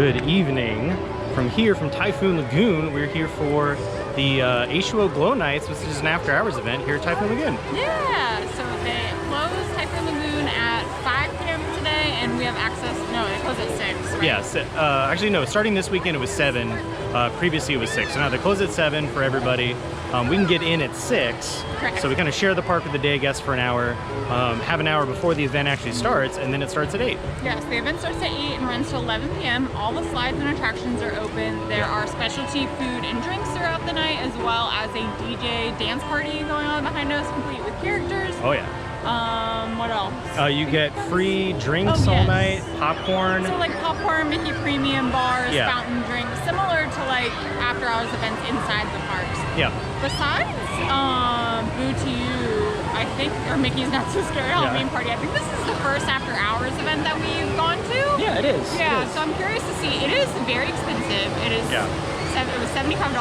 Good evening. From here, from Typhoon Lagoon, we're here for the H20 Glow Nights, which is an after-hours event here at Typhoon Lagoon. Yeah, so they close Typhoon Lagoon at 5 p.m. today, and we have access. No, they close at 6. Right? Yes, actually no. Starting this weekend, it was 7. Previously, it was 6. So now they close at 7 for everybody. We can get in at 6. Correct. So we kind of share the park with the day guests for an hour, have an hour before the event actually starts, and then it starts at 8. Yes, the event starts at 8 and runs till 11 p.m. All the slides and attractions are open. There are specialty food and drinks throughout the night, as well as a DJ dance party going on behind us, complete with characters. Oh yeah. What else? You get free drinks all night, popcorn. So like popcorn, Mickey Premium bars, Yeah. fountain drinks, similar to like after hours events inside the parks. Yeah. Besides Boo to You, I think, or Mickey's Not So Scary Halloween Party, I think this is the first after hours event that we've gone to. Yeah, it is. Yeah, it is. so I'm curious to see. It is very expensive. It is. Yeah. It was $75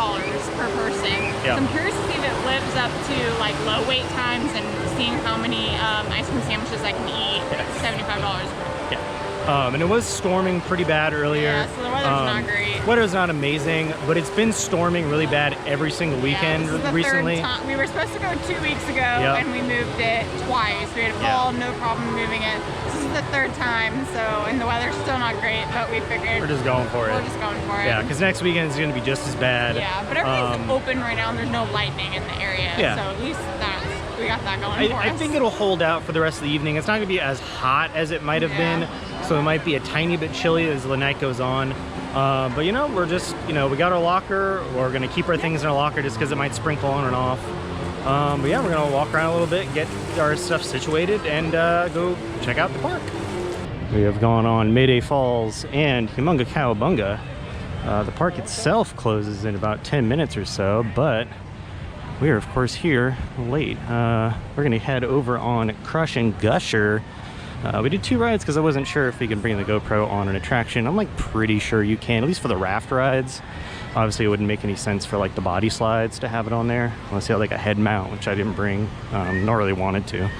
per person. Yeah. So I'm curious to see if it lives up to like low wait times and seeing how many ice cream sandwiches I can eat. $75. Yeah. And it was storming pretty bad earlier. Yeah, so the weather's not great. Weather's not amazing, but it's been storming really bad every single weekend this is the recently. Third time. We were supposed to go 2 weeks ago, and we moved it twice. We had a call, no problem moving it. This is the third time, so, and the weather's still not great, but we figured We're just going for it. We're just going for it. Yeah, because next weekend is going to be just as bad. Yeah, but everything's open right now, and there's no lightning in the area, Yeah. so at least we got that going for us. I think it'll hold out for the rest of the evening. It's not going to be as hot as it might have been, so it might be a tiny bit chilly as the night goes on. But you know, we're just, we got our locker. We're going to keep our things in our locker just because it might sprinkle on and off. But yeah, we're going to walk around a little bit, get our stuff situated, and go check out the park. We have gone on Mayday Falls and Humunga Cowabunga. The park itself closes in about 10 minutes or so, but we are, of course, here late. We're going to head over on Crush and Gusher. We did 2 rides because I wasn't sure if we can bring the GoPro on an attraction. I'm like pretty sure you can, at least for the raft rides. Obviously, it wouldn't make any sense for like the body slides to have it on there, unless you had like a head mount, which I didn't bring, nor really wanted to.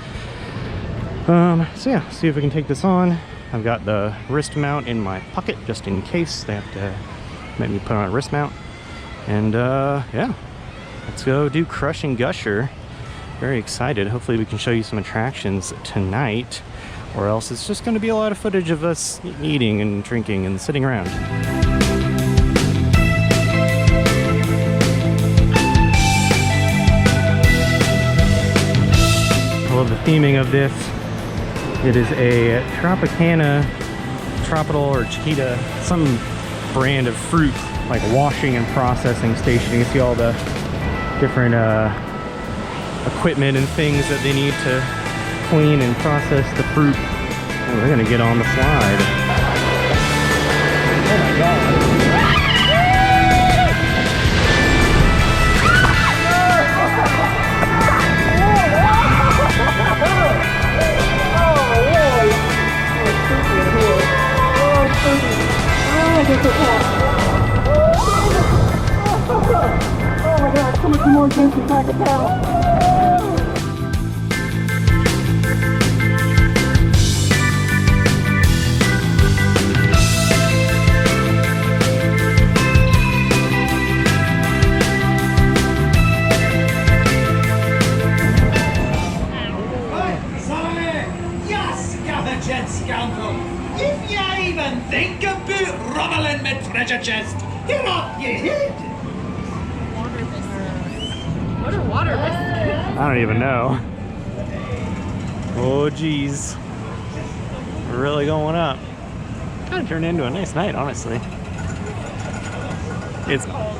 So yeah, see if we can take this on. I've got the wrist mount in my pocket just in case they have to make me put on a wrist mount. And yeah. Let's go do Crush and Gusher. Very excited. Hopefully we can show you some attractions tonight, or else it's just going to be a lot of footage of us eating and drinking and sitting around. I love the theming of this. It is a Tropicana, Tropical or Chiquita, some brand of fruit, like washing and processing station. You can see all the different equipment and things that they need to clean and process the fruit. Oh, we're gonna get on the slide. Oh my god. Oh my god, so much more intense than Taco Bell. Scoundrel! If you even think about rubbling my treasure chest, get off your head! What are water biscuits? I don't even know. Oh geez. We're really going up. Kind of turned into a nice night, honestly. It's cold.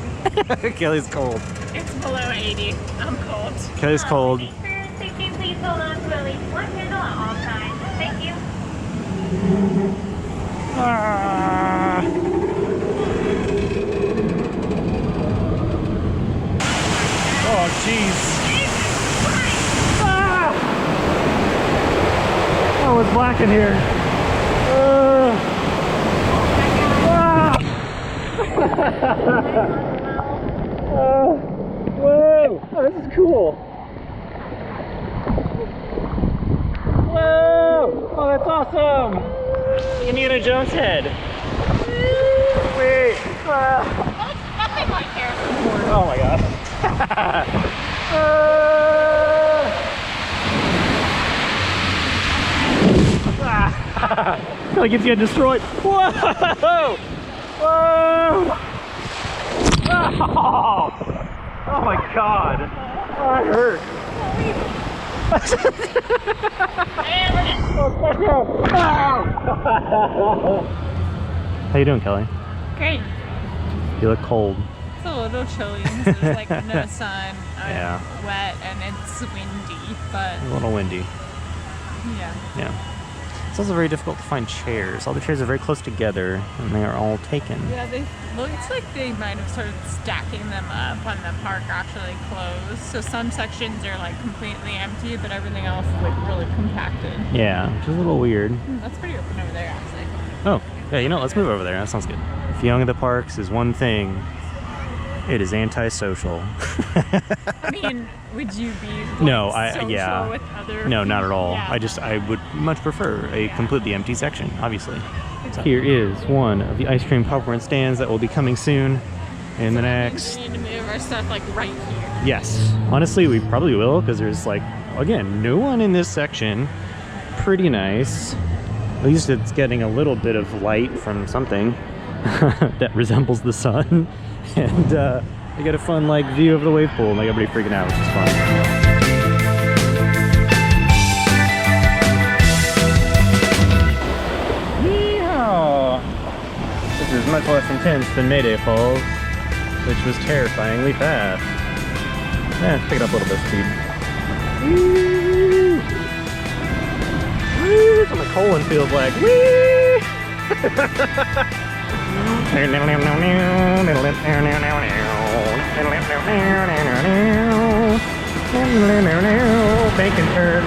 Kelly's cold. It's below 80. I'm cold. Kelly's cold. Please hold on to at least one handle at all times. Thank you. Ah. Oh jeez. Ah. Oh, it's black in here. Whoa! Oh, this is cool. Whoa! Oh, that's awesome! Indiana Jones head. Nothing like Harrison Ford. Oh my god. Like it's getting destroyed. Whoa! Whoa! Oh, oh my god. Oh, that hurt. How you doing, Kelly? Great. You look cold. It's a little chilly. There's like no sun. Yeah. Wet and it's windy, but A little windy. yeah. Yeah. It's also very difficult to find chairs. All the chairs are very close together, and they are all taken. Yeah, they looks like they might have started stacking them up when the park actually closed. So some sections are like completely empty, but everything else is like really compacted. Yeah, which is a little weird. That's pretty open over there, actually. Oh, yeah, you know, let's move over there. That sounds good. If young at the parks is one thing, it is antisocial. I mean, would you be No, social yeah. with other No, not at people? all. Yeah. I would much prefer a completely empty section, obviously. Here is one of the ice cream popcorn stands that will be coming soon in the next... We need to move our stuff like right here. Yes. Honestly, we probably will, because there's like, again, no one in this section. Pretty nice. At least it's getting a little bit of light from something that resembles the sun. And I get a fun like view of the wave pool and like everybody freaking out, which is fun. Yeehaw! This is much less intense than Mayday Falls, which was terrifyingly fast. Yeah, pick it up a little bit of speed. Woo! Woo! That's what my colon feels like. Woo!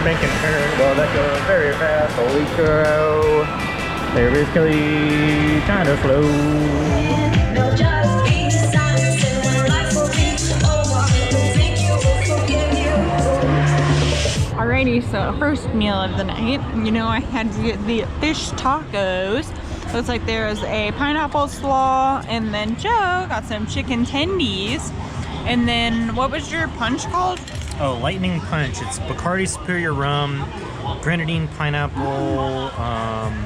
Bacon turn, well that goes very fast, holy cow. There is Kelly, kind of slow. No, just be silent and when life will be over, don't think you will forgive you. Alrighty, so first meal of the night. You know, I had to get the fish tacos. Looks like there was a pineapple slaw, and then Joe got some chicken tendies. And then, what was your punch called? Oh, Lightning Punch. It's Bacardi Superior Rum, grenadine pineapple,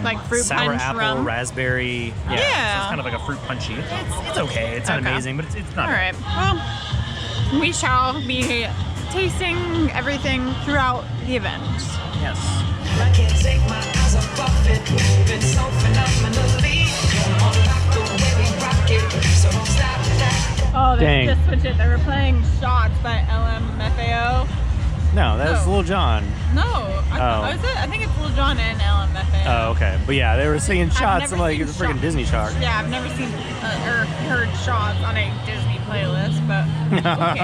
Like fruit sour punch apple, rum? raspberry. Yeah. So it's kind of like a fruit punchy. It's okay. It's not Okay. amazing, but it's not. Alright, well, we shall be tasting everything throughout the event. Yes. I can't take my eyes off it, moving so phenomenally. Come on, rock the way we rock it, so don't stop that. Oh, they Dang. just switched it. They were playing Shots by LMFAO. No, that's Oh. Lil Jon. No, Oh. is it? I think it's Lil Jon and LMFAO. Oh, okay. But yeah, they were singing shots. never I'm like, seen it's a freaking Shots. Disney shark. Yeah, I've never seen or heard Shots on a Disney playlist, but okay.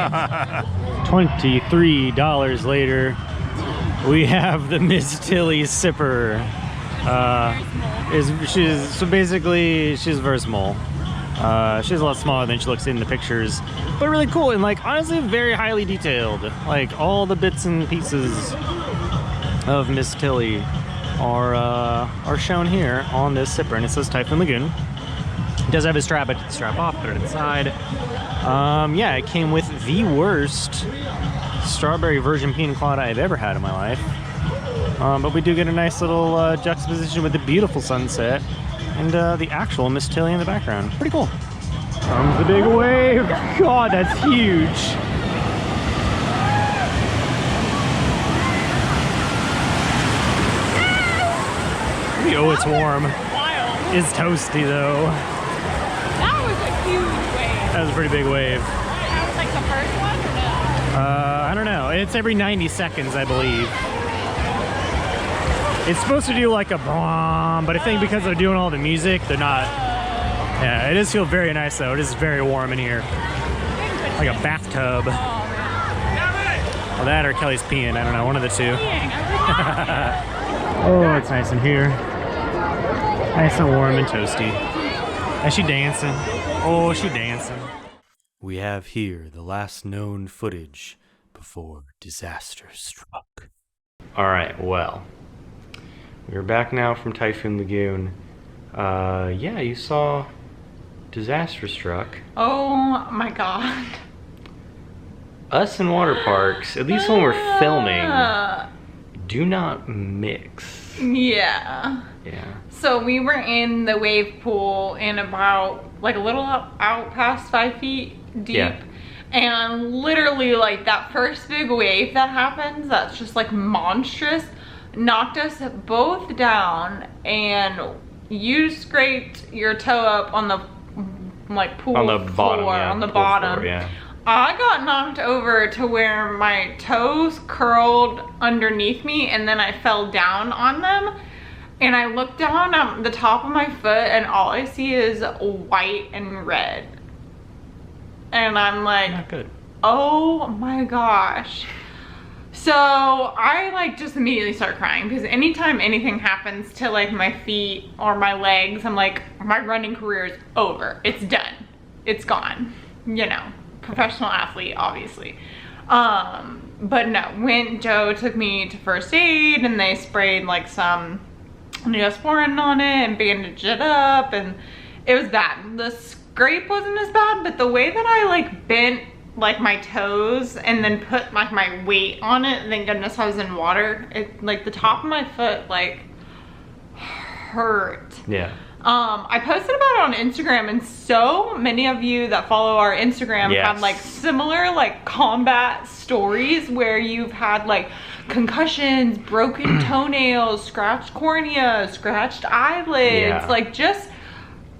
$23 later, we have the Miss Tilly sipper. So basically she's very small. She's a lot smaller than she looks in the pictures, but really cool and like honestly very highly detailed. Like all the bits and pieces of Miss Tilly are shown here on this sipper, and it says Typhoon Lagoon. It does have a strap, but strap off, put it inside. Yeah, it came with the worst strawberry virgin pina colada I've ever had in my life. But we do get a nice little juxtaposition with the beautiful sunset and the actual Miss Tilly in the background. Pretty cool. Comes the big wave. God, that's huge. Oh, it's warm. Wild. It's toasty though. That was a huge wave. That was a pretty big wave. That was like the first one or no? I don't know. It's every 90 seconds, I believe. It's supposed to do like a bomb, but I think because they're doing all the music, they're not. Yeah, it does feel very nice though. It is very warm in here. Like a bathtub. Well, that or Kelly's peeing. I don't know, one of the two. Oh, it's nice in here. Nice and warm and toasty. And she dancing. Oh, she dancing. We have here the last known footage before disaster struck. All right, well, we're back now from Typhoon Lagoon. Yeah, you saw disaster struck. Oh my god. Us in water parks, at least when we're filming, do not mix. Yeah. Yeah. So we were in the wave pool in about like a little out past 5 feet deep. Yeah. And literally like that first big wave that happens, that's just like monstrous, knocked us both down, and you scraped your toe up on the like pool On the bottom, floor, yeah, on the pool bottom. floor, yeah. I got knocked over to where my toes curled underneath me, and then I fell down on them. And I looked down at the top of my foot, and all I see is white and red. And I'm like, Not good. oh my gosh. So I like just immediately start crying, because anytime anything happens to like my feet or my legs, I'm like, my running career is over. It's done. It's gone. You know, professional athlete, obviously. But no, when Joe took me to first aid, and they sprayed like some Neosporin on it and bandaged it up, and it was bad. The scrape wasn't as bad, but the way that I like bent like my toes and then put like my weight on it, thank goodness I was in water, it like the top of my foot like hurt. Yeah. I posted about it on Instagram, and so many of you that follow our Instagram Yes. had like similar like combat stories where you've had like concussions, broken toenails, scratched cornea, scratched eyelids, Yeah. like just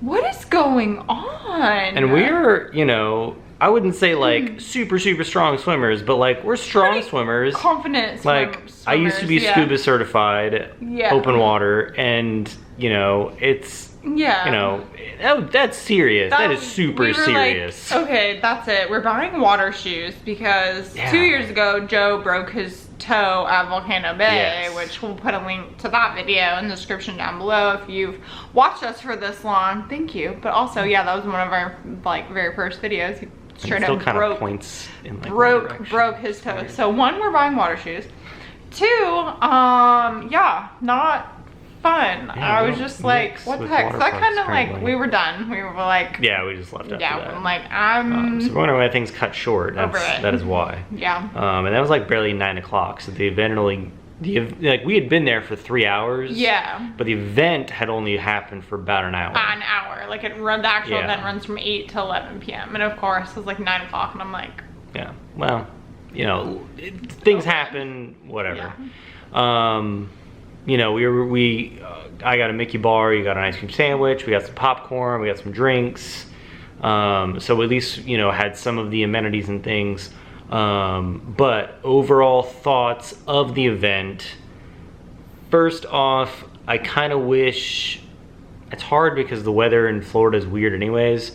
what is going on? And we're, you know, I wouldn't say like super strong swimmers, but like we're strong Pretty swimmers. confident Like I used to be swimmers, scuba certified, Yeah. open water, and you know, it's, yeah. you know, that's serious. That is super we were serious. Like, okay, that's it. We're buying water shoes because Yeah. 2 years ago, Joe broke his toe at Volcano Bay, Yes. which we'll put a link to that video in the description down below if you've watched us for this long. Thank you. But also, yeah, that was one of our like very first videos. He And straight it still up kind of broke points in like one direction. broke his toe. So one, we're buying water shoes. Two, yeah, not fun. Yeah, I we was don't just like, mix what the with heck? water So I parks kind of like, currently. we were done. We were like, Yeah, we just left after yeah, that. I'm like, I'm So we're wondering why things cut short. over it. That is why. Yeah. And that was like barely 9 o'clock. So the event only, like we had been there for 3 hours. Yeah. But the event had only happened for about an hour. An hour. Like the actual Yeah. event runs from 8 to 11 p.m. And of course, it was like 9 o'clock, and I'm like, Yeah. Well, you know, things happen. Whatever. You know, I got a Mickey bar. You got an ice cream sandwich. We got some popcorn. We got some drinks. So at least, you know, had some of the amenities and things. But overall thoughts of the event. First off, I kind of wish, it's hard because the weather in Florida is weird anyways.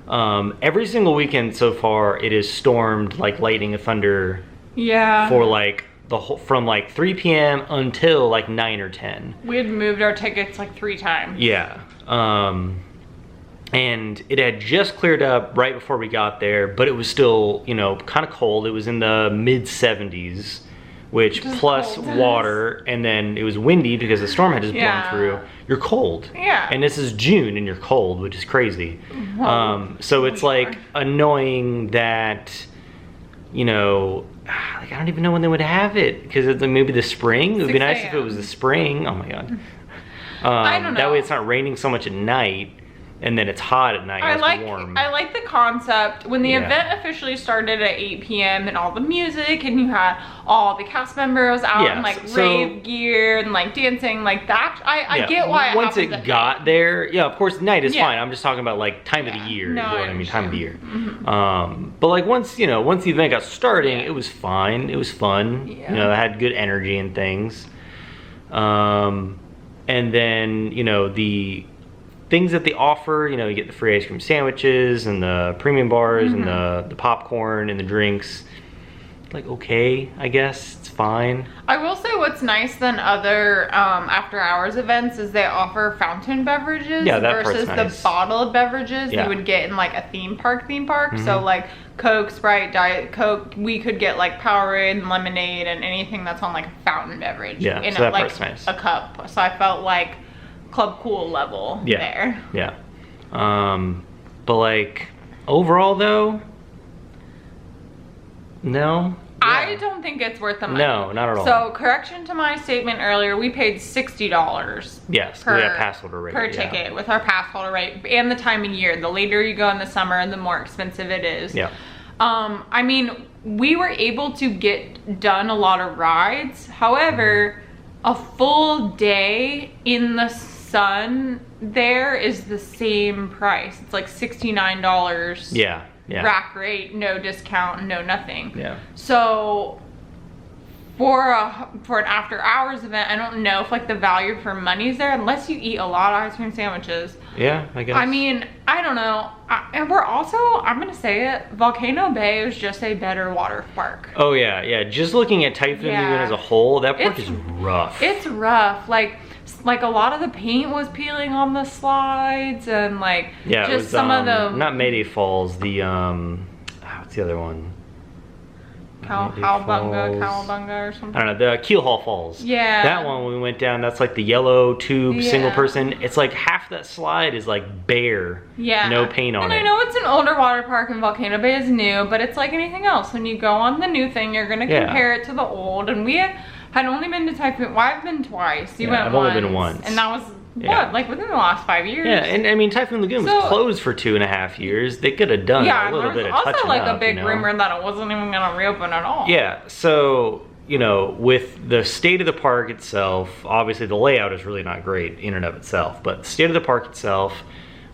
Every single weekend so far, it has stormed like lightning and thunder yeah. for like the whole, from like 3 p.m. until like 9 or 10. We had moved our tickets like 3 times. Yeah. And it had just cleared up right before we got there, but it was still, you know, kind of cold. It was in the mid 70s, which Just plus cold. water, and then it was windy because the storm had just blown Yeah. through. You're cold. Yeah. And this is June and you're cold, which is crazy. So it's like annoying that, you know, like I don't even know when they would have it, because it's like maybe the spring. It would be 6 nice if it a.m. was the spring. Oh my god. I don't know. That way it's not raining so much at night, and then it's hot at night. I It's like warm. I like the concept. When the Yeah. event officially started at 8 p.m. and all the music, and you had all the cast members out Yeah, in like so- rave gear and like dancing, like that. I Yeah, get why once happens it at got night. there, yeah, of course night is Yeah. fine. I'm just talking about like time of the year. No, is what I I mean, time of the year. understand. But like once the event got starting, Yeah. it was fine. It was fun. Yeah. You know, it had good energy and things. And then the things that they offer, you get the free ice cream sandwiches and the premium bars and the popcorn and the drinks. Like, okay, I guess it's fine. I will say what's nice than other after hours events is they offer fountain beverages Yeah, that part's versus nice. the bottled beverages Yeah. you would get in like a theme park. So like Coke, Sprite, Diet Coke, we could get like Powerade and lemonade and anything that's on like a fountain beverage Yeah, in so that like part's nice. a cup. So I felt like Club Cool level Yeah. there. Yeah. But like overall though, no. I don't think it's worth the money. No, not at all. So, correction to my statement earlier, we paid $60. Yes, per, we have pass holder rate. per ticket with our pass holder rate and the time of year. The later you go in the summer, the more expensive it is. Yeah. I mean, we were able to get done a lot of rides. However, a full day in the sun there is the same price. It's like $69. Yeah. Yeah. Rack rate, no discount, no nothing. Yeah. So for an after hours event, I don't know if like the value for money is there unless you eat a lot of ice cream sandwiches. Yeah, I guess. I mean, I don't know. And we're also, I'm gonna say it, Volcano Bay is just a better water park. Oh yeah, yeah. Just looking at Typhoon Lagoon as a whole, that park is rough. It's rough. Like a lot of the paint was peeling on the slides and like yeah, just it was, some of the not Mayday Falls, the what's the other one? Cowabunga or something. I don't know, the Keel Hall Falls. Yeah. That one when we went down, that's like the yellow tube Yeah. single person. It's like half that slide is like bare. Yeah. No paint on and it. I know it's an older water park and Volcano Bay is new, but it's like anything else. When you go on the new thing, you're gonna Yeah. compare it to the old. And we had only been to Typhoon. Well, I've been twice. You Yeah, went I've once. only been once. And that was Yeah. what, like within the last 5 years. Yeah, and I mean Typhoon Lagoon was So- closed for 2.5 years. They could have done Yeah, a little there bit was of also touching like up, a big you know? rumor that it wasn't even gonna reopen at all. Yeah, so, you know, with the state of the park itself, obviously the layout is really not great in and of itself, but the state of the park itself,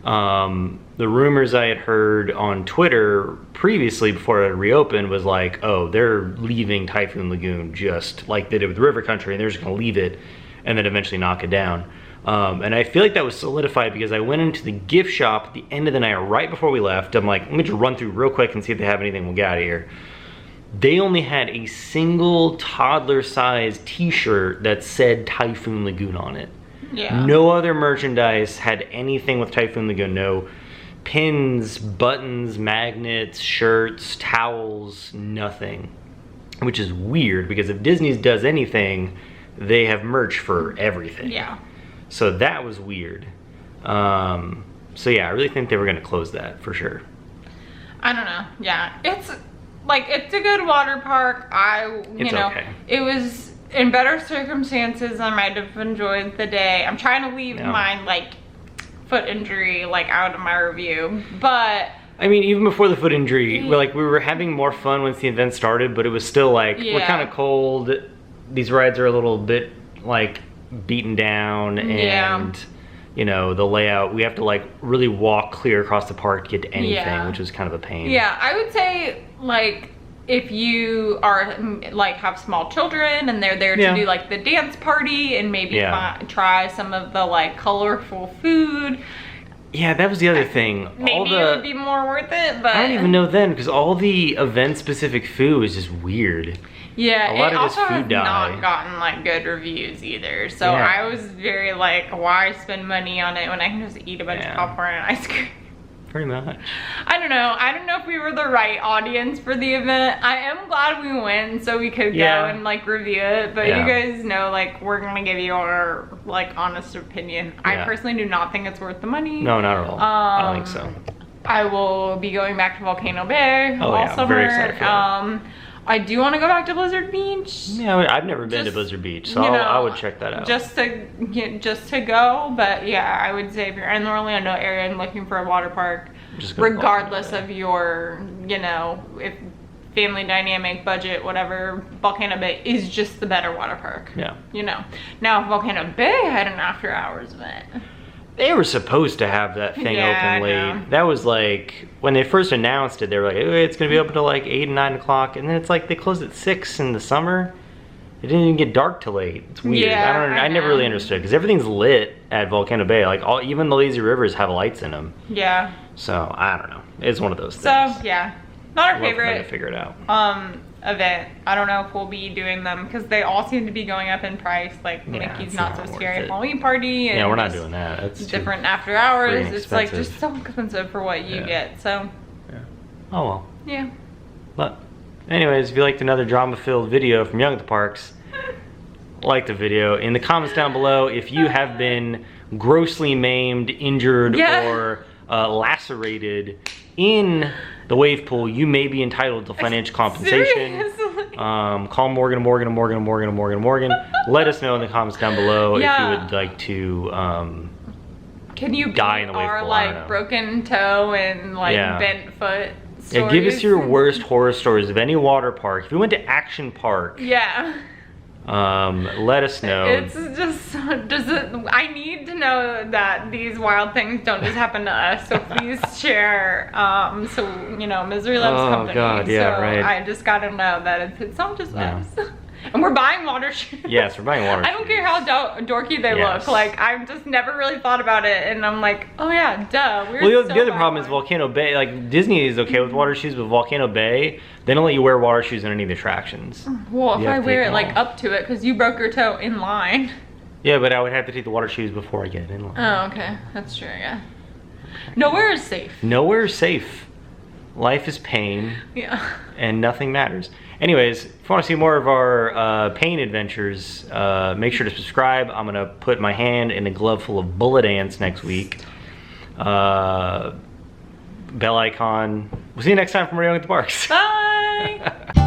the rumors I had heard on Twitter previously before it reopened was like, oh, they're leaving Typhoon Lagoon just like they did with River Country, and they're just gonna leave it and then eventually knock it down. And I feel like that was solidified because I went into the gift shop at the end of the night, right before we left. I'm like, let me just run through real quick and see if they have anything. We'll get out of here. They only had a single toddler-sized t-shirt that said Typhoon Lagoon on it. Yeah. No other merchandise had anything with Typhoon Lagoon. No pins, buttons, magnets, shirts, towels, nothing. Which is weird because if Disney does anything, they have merch for everything. Yeah. So that was weird. So yeah, I really think they were gonna close that for sure. I don't know. Yeah. It's like, it's a good water park. It's okay. It was in better circumstances. I might have enjoyed the day. I'm trying to leave Yeah. my like foot injury like out of my review, but I mean, even before the foot injury, we were having more fun once the event started, but it was still like, we're Yeah. kind of cold. These rides are a little bit like beaten down, and Yeah. you know, the layout, we have to like really walk clear across the park to get to anything, Yeah. which was kind of a pain. yeah, I would say like if you are like have small children and they're there to Yeah. do like the dance party and maybe Yeah. try some of the like colorful food, Yeah, that was the other thing. maybe it would be more worth it. But I don't even know then, because all the event-specific food was just weird. yeah, a lot it of this also food has dye. not gotten like good reviews either. So Yeah. I was very like, why spend money on it when I can just eat a bunch Yeah. of popcorn and ice cream? Pretty much. I don't know. I don't know if we were the right audience for the event. I am glad we went so we could Yeah. go and like review it. But Yeah. you guys know, like, we're gonna give you our like honest opinion. I Yeah. personally do not think it's worth the money. No, not at all. I don't think so. I will be going back to Volcano Bay Oh, all yeah, summer. very excited for that. I do want to go back to Blizzard Beach. Yeah, I've never been to Just, Blizzard Beach, so you know, I would check that out. Just to go, but yeah, I would say if you're in the Orlando area and looking for a water park, Just go to regardless Volcano of your, you know, if family dynamic, budget, whatever, Volcano Bay is just the better water park. Yeah. You know. Now, if Volcano Bay had an after hours event. They were supposed to have that thing Yeah, I open know. late. That was like, when they first announced it, they were like, "Oh, it's gonna be open till like 8 and 9 o'clock. And then it's like, they closed at 6 in the summer. It didn't even get dark till 8. It's weird. Yeah, I never know. really understood, because everything's lit at Volcano Bay. Like, even the lazy rivers have lights in them. Yeah. So, I don't know. It's one of those So, things. yeah. Not our I'd love for them to favorite figure it out. event. I don't know if we'll be doing them because they all seem to be going up in price. Like Yeah, Mickey's it's Not not So worth Scary it. Halloween Party. And Yeah, we're not just doing that. That's too different after hours. freaking It's like just expensive. so expensive for what you Yeah. get. So Oh well. yeah. But anyways, if you liked another drama-filled video from Young at the Parks, like the video. In the comments down below, if you have been grossly maimed, injured, Yeah. or lacerated in the wave pool, you may be entitled to financial compensation. Seriously? Call Morgan. Let us know in the comments down below if you would like to can you die in the wave our pool. I don't know. like broken toe and like bent foot stories? Yeah, give us your worst horror stories of any water park. If you went to Action Park, Yeah. let us know. It's just, I need to know that these wild things don't just happen to us, so please share. So, you know, misery loves company. God, yeah, so right. I just gotta know that it's not just us. And we're buying water shoes. Yes, we're buying water I don't care how dorky they Yes. look. Like, I've just never really thought about it, and I'm like, oh yeah, duh. Well, the other problem is Volcano Bay. Like, Disney is okay with water shoes, but Volcano Bay, they don't let you wear water shoes in any of the attractions. Well, if You have I to wear take it them like off. up to it, because you broke your toe in line. Yeah, but I would have to take the water shoes before I get in line. Oh, okay. That's true, yeah. Nowhere is safe. Nowhere is safe. Life is pain, Yeah. and nothing matters. Anyways, if you want to see more of our pain adventures, make sure to subscribe. I'm gonna put my hand in a glove full of bullet ants next week. Bell icon. We'll see you next time from Radio at the Parks. Bye!